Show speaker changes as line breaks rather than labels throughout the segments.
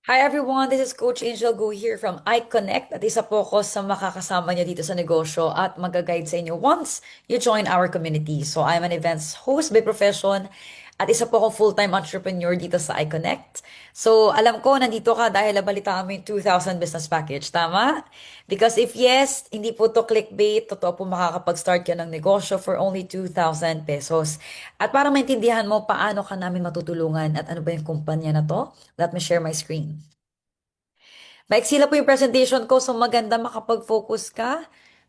Hi everyone, this is Coach Angel Go here from iConnect at isa po ako sa makakasama niyo dito sa negosyo at mag-guide sa inyo once you join our community. So I'm an events host by profession at isa po akong full-time entrepreneur dito sa iConnect. So alam ko nandito ka dahil nabalita mo yung 2,000 business package, tama? Because if yes, hindi po to clickbait, totoo po makakapag-start ka ng negosyo for only 2,000 pesos. At para maintindihan mo paano ka namin matutulungan at ano ba yung kumpanya na to, let me share my screen. Maiksi lang po yung presentation ko, so maganda makapag-focus ka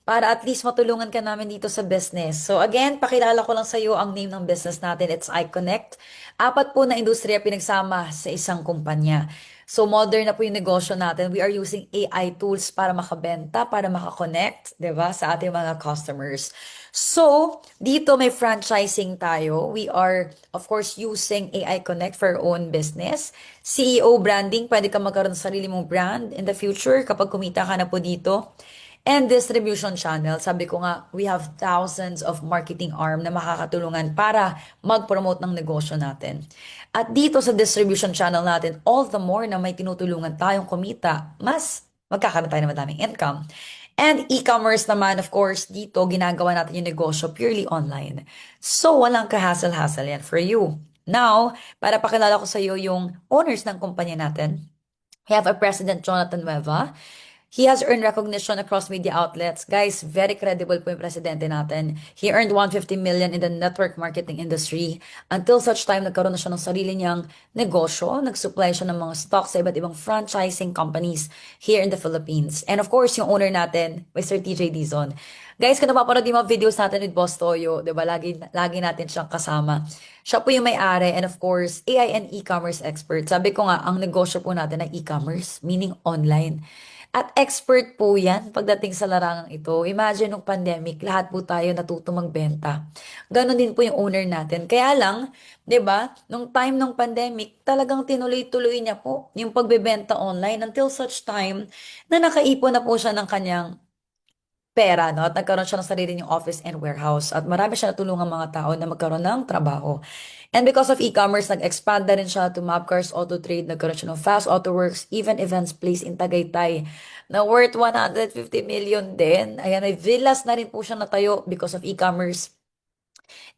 para at least matulungan ka namin dito sa business. So again, pakilala ko lang sa iyo ang name ng business natin. It's iConnect. Apat po na industriya pinagsama sa isang kumpanya. So modern na po yung negosyo natin. We are using AI tools para makabenta, para makakonect, 'di ba, sa ating mga customers. So, dito may franchising tayo. We are, of course, using AI Connect for our own business. CEO branding, pwede ka magkaroon ng sarili mong brand in the future kapag kumita ka na po dito. And distribution channel, sabi ko nga, we have thousands of marketing arm na makakatulungan para mag-promote ng negosyo natin. At dito sa distribution channel natin, all the more na may tinutulungan tayong kumita, mas magkakaroon tayo ng madaming income. And e-commerce naman, of course, dito ginagawa natin yung negosyo purely online. So, walang ka-hassle-hassle yan for you. Now, para pakilala ko sa iyo yung owners ng kumpanya natin, we have our President Jonathan Nueva. He has earned recognition across media outlets. Guys, very credible po yung presidente natin. He earned 150 million in the network marketing industry until such time nagkaroon na siya ng sarili niyang negosyo. Nag-supply siya ng mga stocks sa iba't ibang franchising companies here in the Philippines. And of course, yung owner natin, Mr. TJ Dizon. Guys, kung napapanood yung mga videos natin with Boss Toyo, di ba, lagi natin siyang kasama. Siya po yung may-ari and of course, AI and e-commerce expert. Sabi ko nga, ang negosyo po natin ay e-commerce, meaning online. At expert po yan pagdating sa larangang ito. Imagine nung pandemic, lahat po tayo natuto magbenta. Ganon din po yung owner natin. Kaya lang, 'di ba, nung time ng pandemic, talagang tinuloy-tuloy niya po yung pagbebenta online until such time na nakaipon na po siya ng kanyang pera, no? At nagkaroon siya ng sarili niyang office and warehouse. At marami siya natulungan mga tao na magkaroon ng trabaho. And because of e-commerce, nag-expand na rin siya to Mapcars Auto Trade, nagkaroon siya ng Fast Auto Works, even events place in Tagaytay na worth 150 million din. Ayan, may villas na rin po siya natayo because of e-commerce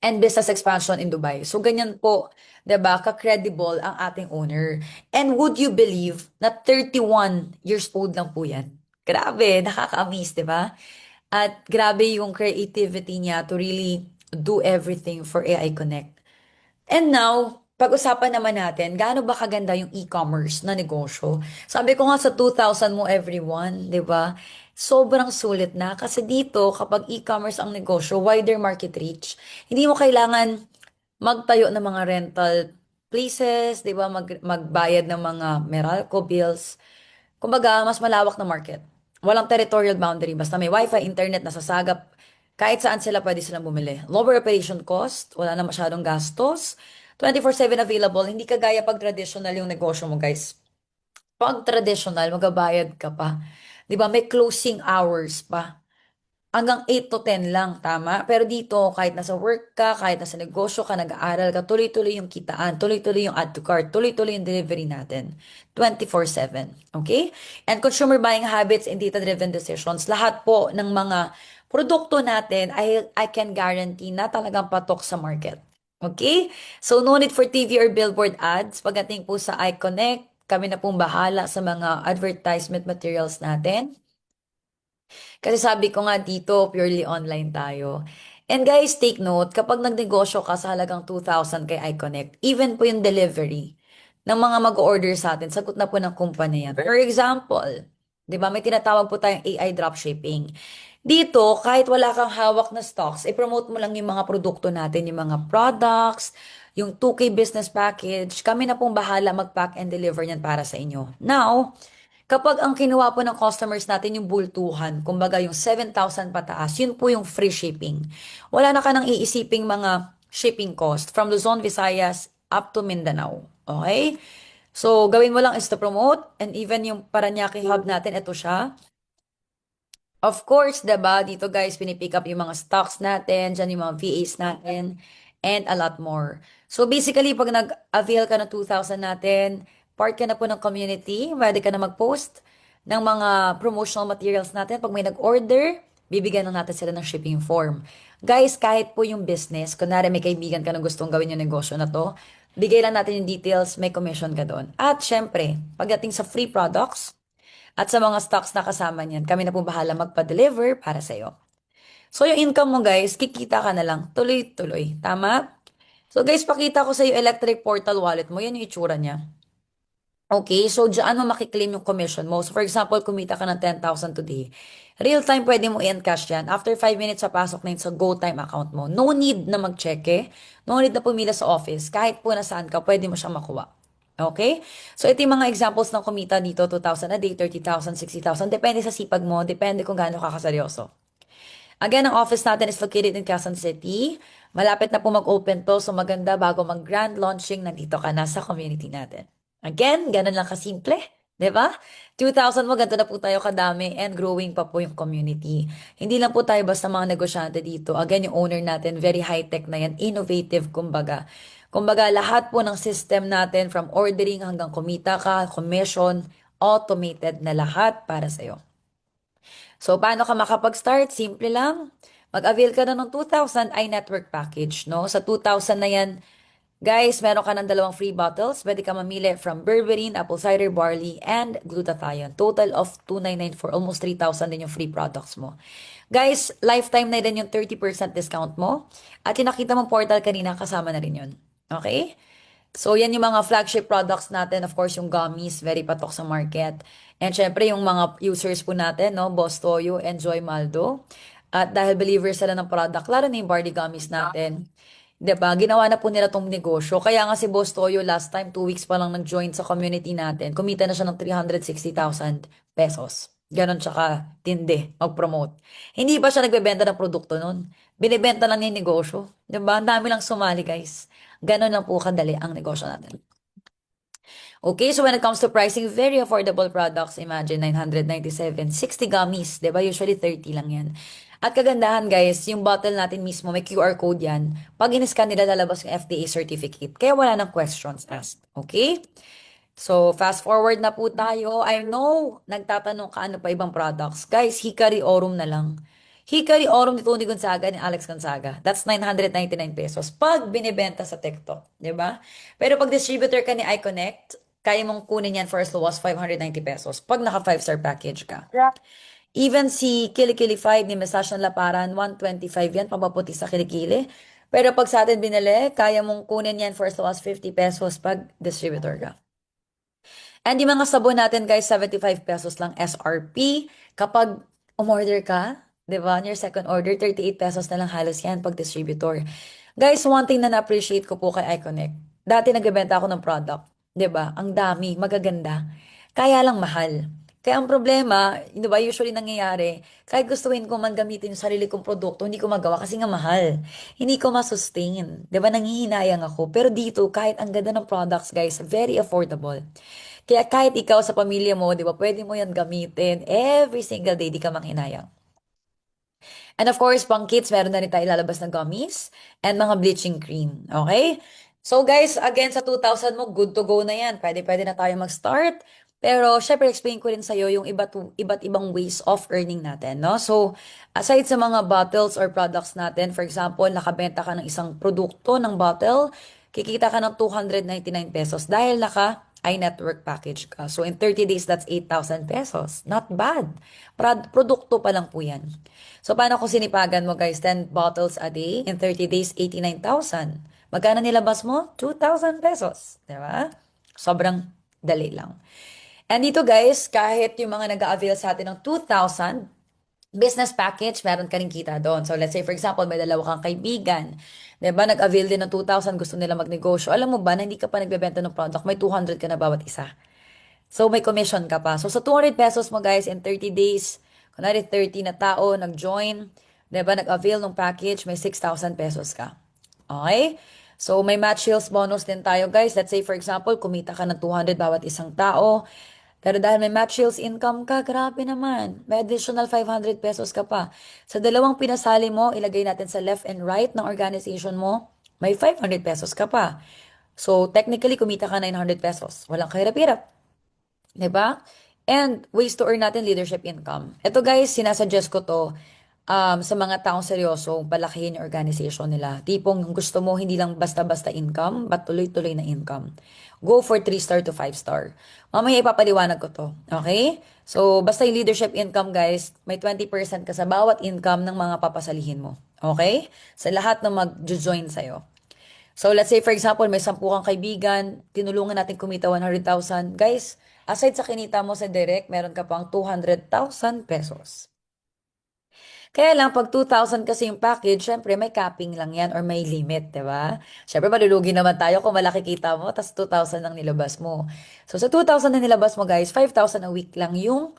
and business expansion in Dubai. So, ganyan po, 'di ba, ka-credible ang ating owner. And would you believe na 31 years old lang po yan? Grabe, nakaka-amaze, 'di ba? At grabe yung creativity niya to really do everything for AI Connect. And now, pag-usapan naman natin, gaano ba kaganda yung e-commerce na negosyo? Sabi ko nga sa 2,000 mo everyone, di ba? Sobrang sulit na. Kasi dito, kapag e-commerce ang negosyo, wider market reach. Hindi mo kailangan magtayo ng mga rental places, di ba? Magbayad ng mga Meralco bills. Kumbaga, mas malawak na market. Walang territorial boundary. Basta may wifi, internet, nasasagap. Kahit saan sila pwede silang bumili. Lower operation cost, wala na masyadong gastos. 24/7 available, hindi kagaya pag traditional yung negosyo mo, guys. Pag traditional, magabayad ka pa. 'Di ba? May closing hours pa. Hanggang 8 to 10 lang, tama? Pero dito, kahit nasa work ka, kahit nasa negosyo ka, nag-aaral ka, tuloy-tuloy yung kitaan, tuloy-tuloy yung add to cart, tuloy-tuloy yung delivery natin. 24/7. Okay? And consumer buying habits and data-driven decisions, lahat po ng mga produkto natin, I can guarantee na talagang patok sa market. Okay? So, no need for TV or billboard ads. Pagdating po sa iConnect, kami na pong bahala sa mga advertisement materials natin. Kasi sabi ko nga dito, purely online tayo. And guys, take note, kapag nagnegosyo ka sa halagang 2,000 kay iConnect, even po yung delivery ng mga mag-order sa atin, sagot na po ng kumpanya yan. For example, di ba, may tinatawag po tayong AI dropshipping. Dito, kahit wala kang hawak na stocks, i-promote mo lang yung mga produkto natin, yung mga products, yung 2K business package, kami na pong bahala mag-pack and deliver yan para sa inyo. Now, kapag ang kinuha po ng customers natin yung bultuhan, kumbaga yung 7,000 pataas, yun po yung free shipping. Wala na ka nang iisiping mga shipping cost from Luzon, Visayas up to Mindanao. Okay? So, gawin mo lang is to promote and even yung Paranaque hub natin, ito siya. Of course, 'di ba? Dito guys, pinipick up yung mga stocks natin, dyan yung mga VAs natin, and a lot more. So basically, pag nag-avail ka ng 2,000 natin, part ka na po ng community, pwede ka na mag-post ng mga promotional materials natin. Pag may nag-order, bibigyan na natin sila ng shipping form. Guys, kahit po yung business, kunwari may kaibigan ka na gustong gawin yung negosyo na to, bigay lang natin yung details, may commission ka doon. At syempre, pagdating sa free products at sa mga stocks na kasama niyan, kami na po bahala magpa-deliver para sa'yo. So, yung income mo guys, kikita ka na lang. Tuloy-tuloy. Tama? So, guys, pakita ko sa iyo electric portal wallet mo. Yan yung itsura niya. Okay, so diyan mo makiklaim yung commission mo. So, for example, kumita ka ng 10,000 today. Real time, pwede mo i-encash yan. After 5 minutes, papasok na yun sa GoTime account mo. No need na mag-check. No need na pumila sa office. Kahit po nasaan ka, pwede mo siyang makuha. Okay? So, ito yung mga examples ng kumita dito. 2,000 a day, 30,000, 60,000. Depende sa sipag mo. Depende kung gaano ka kaseryoso. Again, ang office natin is located in Quezon City. Malapit na po mag-open to. So, maganda bago mag-grand launching, nandito ka na sa community natin. Again, ganun lang kasimple. 'Di ba? 2,000 mo, ganito na po tayo kadami and growing pa po yung community. Hindi lang po tayo basta mga negosyante dito. Again, yung owner natin, very high-tech na yan, innovative kumbaga. Kumbaga, lahat po ng system natin from ordering hanggang kumita ka, commission, automated na lahat para sa'yo. So, paano ka makapag-start? Simple lang. Mag-avail ka na ng 2,000 iNetwork package, no? Sa 2,000 na yan, guys, meron ka ng dalawang free bottles. Pwede ka mamili from berberine, apple cider barley, and glutathione. Total of 2,994. Almost 3,000 din yung free products mo. Guys, lifetime na din yung 30% discount mo. At yung nakita mong portal kanina, kasama na rin yun. Okay? So, yan yung mga flagship products natin. Of course, yung gummies, very patok sa market. And syempre, yung mga users po natin, no? Boss Toyo and Joy Maldo. At dahil believers sila ng product, lalo na yung Barley Gummies natin. 'Di ba? Ginawa na po nila tong negosyo. Kaya nga si Boss Toyo last time, 2 weeks pa lang nag-join sa community natin. Kumita na siya ng 360,000 pesos. Ganon siya ka-tindi, mag-promote. Hindi pa siya nagbebenta ng produkto nun. Binibenta lang niya yung negosyo. 'Di ba? Ang dami lang sumali, guys. Ganon lang po kadali ang negosyo natin. Okay, so when it comes to pricing, very affordable products. Imagine, 997, 60 gummies. 'Di ba? Usually 30 lang yan. At kagandahan guys, yung bottle natin mismo, may QR code yan. Pag in-scan nila, lalabas yung FDA certificate. Kaya wala nang questions asked. Okay? So, fast forward na po tayo. I know, nagtatanong ka ano pa ibang products. Guys, Hikari Orum na lang. Hikari Orum ni Tony Gonzaga ni Alex Gonzaga. That's 999 pesos. Pag binibenta sa TikTok. 'Di ba? Pero pag distributor ka ni iConnect, kaya mong kunin yan for as low as 590 pesos. Pag naka 5-star package ka. Even si Kilikili 5 ni Massage ng Laparan, 125 yan, pampaputi sa kilikili. Pero pag sa atin binili, kaya mong kunin yan for as low as 50 pesos pag distributor ka. And yung mga sabon natin guys, 75 pesos lang SRP. Kapag umorder ka, di ba, on your second order, 38 pesos na lang halos yan pag distributor. Guys, one thing na na-appreciate ko po kay iConnect. Dati nagbebenta ako ng product, di ba? Ang dami, magaganda. Kaya lang mahal. Kaya ang problema, di ba, usually nangyayari, kahit gustuin ko man gamitin yung sarili kong produkto, hindi ko magawa kasi nga mahal. Hindi ko masustain. Di ba, nangihinayang ako. Pero dito, kahit ang ganda ng products, guys, very affordable. Kaya kahit ikaw sa pamilya mo, di ba, pwede mo yan gamitin every single day, di ka manghinayang. And of course, pang kids, meron na rin tayo ilalabas na gummies and mga bleaching cream. Okay? So guys, again, sa 2,000 mo, good to go na yan. Pwede na tayo mag-start. Pero, syempre, explain ko rin sa'yo yung iba't ibang ways of earning natin, no? So, aside sa mga bottles or products natin, for example, nakabenta ka ng isang produkto ng bottle, kikita ka ng 299 pesos dahil naka iNetwork package ka. So, in 30 days, that's 8,000 pesos. Not bad. Produkto pa lang po yan. So, paano kung sinipagan mo, guys? 10 bottles a day. In 30 days, 89,000. Magkano nilabas mo? 2,000 pesos. Diba? Sobrang dali lang. And dito guys, kahit yung mga nag-a-avail sa atin ng 2,000 business package, meron ka rin kita doon. So let's say for example, may dalawa kang kaibigan. 'Di ba? Nag-avail din ng 2,000, gusto nila magnegosyo. Alam mo ba na hindi ka pa nagbebenta ng product, may 200 ka na bawat isa. So may commission ka pa. So sa 200 pesos mo guys, in 30 days, kunwari 30 na tao nag-join, 'di ba? Nag-avail ng package, may 6,000 pesos ka. Okay? So may match sales bonus din tayo guys. Let's say for example, kumita ka ng 200 bawat isang tao. Pero dahil may match sales income ka, grabe naman. May additional 500 pesos ka pa. Sa dalawang pinasali mo, ilagay natin sa left and right ng organization mo, may 500 pesos ka pa. So, technically, kumita ka 900 pesos. Walang kahirap-hirap. 'Di ba? And ways to earn natin leadership income. Ito guys, sinasuggest ko to sa mga taong seryoso, palakihin yung organization nila. Tipong gusto mo hindi lang basta-basta income, but tuloy-tuloy na income. Go for 3 star to 5 star. Mamaya ipapaliwanag ko to. Okay? So, basta yung leadership income guys, may 20% ka sa bawat income ng mga papasalihin mo. Okay? Sa lahat ng mag-join sa'yo. So, let's say, for example, may 10 kang kaibigan, tinulungan natin kumita 100,000. Guys, aside sa kinita mo sa direct, meron ka pang 200,000 pesos. Kaya lang, pag 2,000 kasi yung package, syempre may capping lang yan or may limit, di ba? Syempre, malulugi naman tayo kung malaki kita mo, tas 2,000 ang nilabas mo. So, sa 2,000 na nilabas mo, guys, 5,000 a week lang yung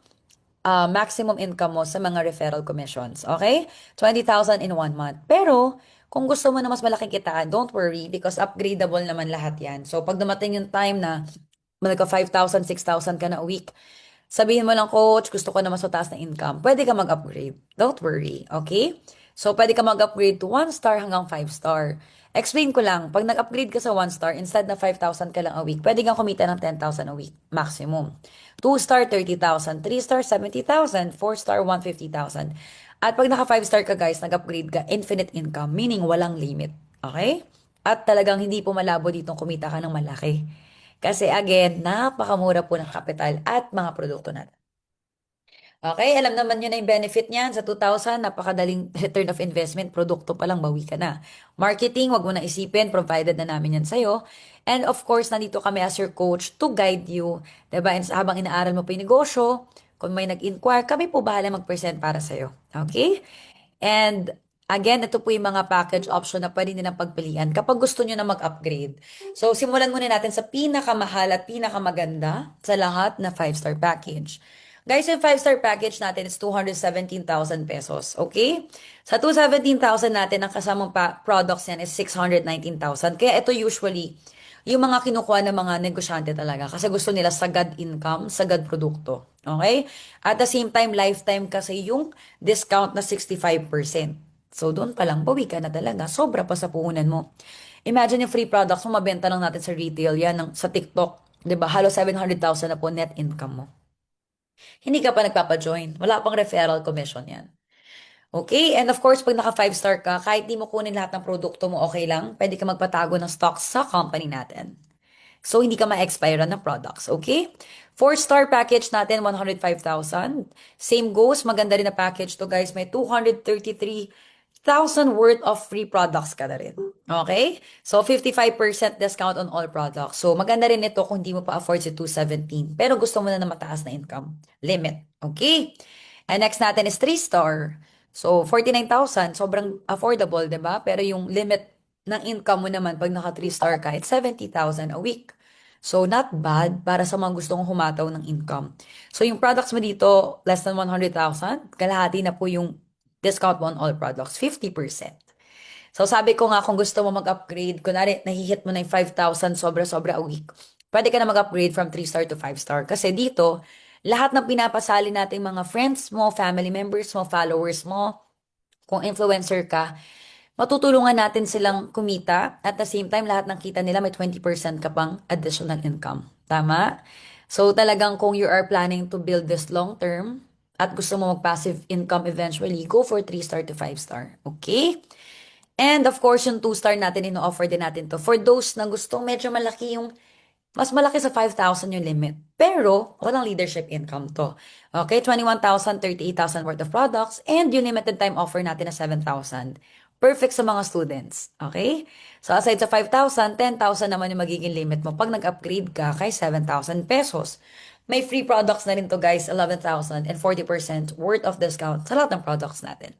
maximum income mo sa mga referral commissions. Okay? 20,000 in 1 month. Pero, kung gusto mo na mas malaking kitaan, don't worry because upgradable naman lahat yan. So, pag dumating yung time na magka 5,000, 6,000 ka na a week, sabihin mo lang, coach, gusto ko na mas mataas na income. Pwede ka mag-upgrade. Don't worry. Okay? So, pwede ka mag-upgrade to 1 star hanggang 5 star. Explain ko lang, pag nag-upgrade ka sa 1 star, instead na 5,000 ka lang a week, pwede kang kumita ng 10,000 a week, maximum. 2 star, 30,000. 3 star, 70,000. 4 star, 150,000. At pag naka 5 star ka guys, nag-upgrade ka, infinite income, meaning walang limit. Okay? At talagang hindi po malabo ditong kumita ka ng malaki. Kasi again, napakamura po ng kapital at mga produkto natin. Okay, alam naman nyo na yung benefit niyan. Sa 2,000, napakadaling return of investment. Produkto pa lang, bawi ka na. Marketing, wag mo na isipin. Provided na namin yan sa'yo. And of course, nandito kami as your coach to guide you. Diba? And habang inaaral mo pa yung negosyo, kung may nag-inquire, kami po bahala mag-present para sa'yo. Okay? And again, ito po yung mga package option na pwede nilang pagpilian kapag gusto nyo na mag-upgrade. So, simulan muna natin sa pinakamahal at pinakamaganda sa lahat na 5-star package. Guys, yung 5-star package natin is 217,000 pesos. Okay? Sa 217,000 natin, ang kasamang products yan is 619,000. Kaya ito usually, yung mga kinukuha ng mga negosyante talaga. Kasi gusto nila sagad income, sagad produkto. Okay? At the same time, lifetime kasi yung discount na 65%. So, doon pa lang, bawi ka na talaga. Sobra pa sa puhunan mo. Imagine yung free products mo, mabenta lang natin sa retail yan, sa TikTok. 'Di ba? Halos 700,000 na po net income mo. Hindi ka pa nagpapa-join. Wala pang referral commission yan. Okay? And of course, pag naka 5-star ka, kahit di mo kunin lahat ng produkto mo, okay lang. Pwede ka magpatago ng stocks sa company natin. So, hindi ka ma-expire ng products. Okay? 4-star package natin, 105,000. Same goes. Maganda rin na package to, guys. May 233,000 worth of free products ka na rin. Okay? So, 55% discount on all products. So, maganda rin ito kung hindi mo pa afford si 217. Pero gusto mo na mataas na income limit. Okay? And next natin is 3-star. So, 49,000. Sobrang affordable, di ba? Pero yung limit ng income mo naman pag naka 3-star ka, it's 70,000 a week. So, not bad para sa mga gustong humataw ng income. So, yung products mo dito, less than 100,000, kalahati na po yung discount mo on all products, 50%. So, sabi ko nga, kung gusto mo mag-upgrade, kunwari, nahihit mo na yung 5,000 sobra-sobra a week, pwede ka na mag-upgrade from 3-star to 5-star. Kasi dito, lahat ng pinapasali natin mga friends mo, family members mo, followers mo, kung influencer ka, matutulungan natin silang kumita. At the same time, lahat ng kita nila may 20% ka pang additional income. Tama? So talagang kung you are planning to build this long term at gusto mo mag-passive income eventually, go for 3-star to 5-star. Okay? And of course, yung 2-star natin, ino-offer din natin to. For those na gustong medyo malaki yung mas malaki sa 5,000 yung limit. Pero, walang leadership income to. Okay? 21,000, 38,000 worth of products. And yung limited time offer natin na 7,000. Perfect sa mga students. Okay? So, aside sa 5,000, 10,000 naman yung magiging limit mo pag nag-upgrade ka kay 7,000 pesos. May free products na rin to guys, 11,000 and 40% worth of discount sa lahat ng products natin.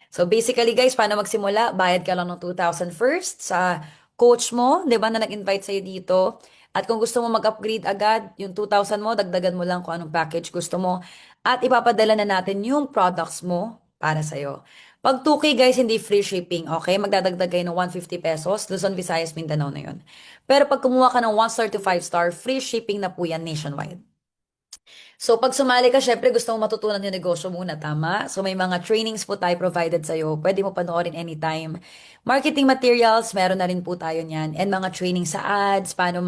So basically guys, paano magsimula? Bayad ka lang ng 2,000 first sa coach mo, 'di ba, na nag-invite sa'yo dito. At kung gusto mo mag-upgrade agad, yung 2,000 mo, dagdagan mo lang kung anong package gusto mo. At ipapadala na natin yung products mo para sa'yo. Pag 2K guys, hindi free shipping, okay? Magdadagdag kayo ng 150 pesos, Luzon, Visayas, Mindanao na yun. Pero pag kumuha ka ng 1-star to 5-star, free shipping na po yan nationwide. So, pag sumali ka, syempre gusto mo matutunan yung negosyo muna, tama? So, may mga trainings po tayo provided sa'yo. Pwede mo panoorin anytime. Marketing materials, meron na rin po tayo niyan. And mga training sa ads, paano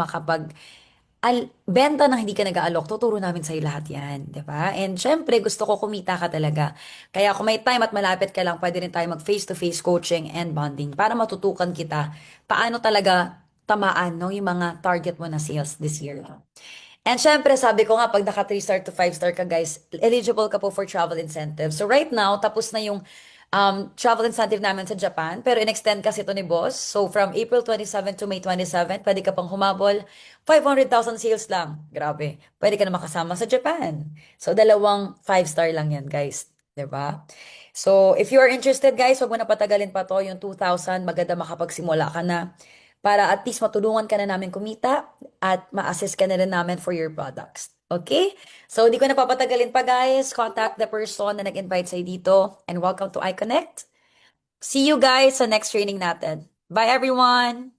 benta nang hindi ka nag-aalok, tuturo namin sa'yo lahat yan, di ba? And syempre, gusto ko kumita ka talaga. Kaya kung may time at malapit ka lang, pwede rin tayo mag face-to-face coaching and bonding para matutukan kita paano talaga tamaan no, yung mga target mo na sales this year. And syempre, sabi ko nga, pag naka 3 star to 5 star ka, guys, eligible ka po for travel incentive. So right now, tapos na yung travel incentive namin sa Japan, pero in-extend kasi ito ni boss. So from April 27 to May 27, pwede ka pang humabol. 500,000 sales lang. Grabe. Pwede ka na makasama sa Japan. So dalawang 5 star lang yan, guys. 'Di ba? So if you are interested, guys, wag mo na patagalin pa to. Yung 2,000, maganda makapagsimula ka na para at least matulungan ka na namin kumita at ma-assist ka na rin namin for your products. Okay? So, hindi ko na papatagalin pa, guys. Contact the person na nag-invite sa'yo dito. And welcome to iConnect. See you guys sa next training natin. Bye, everyone!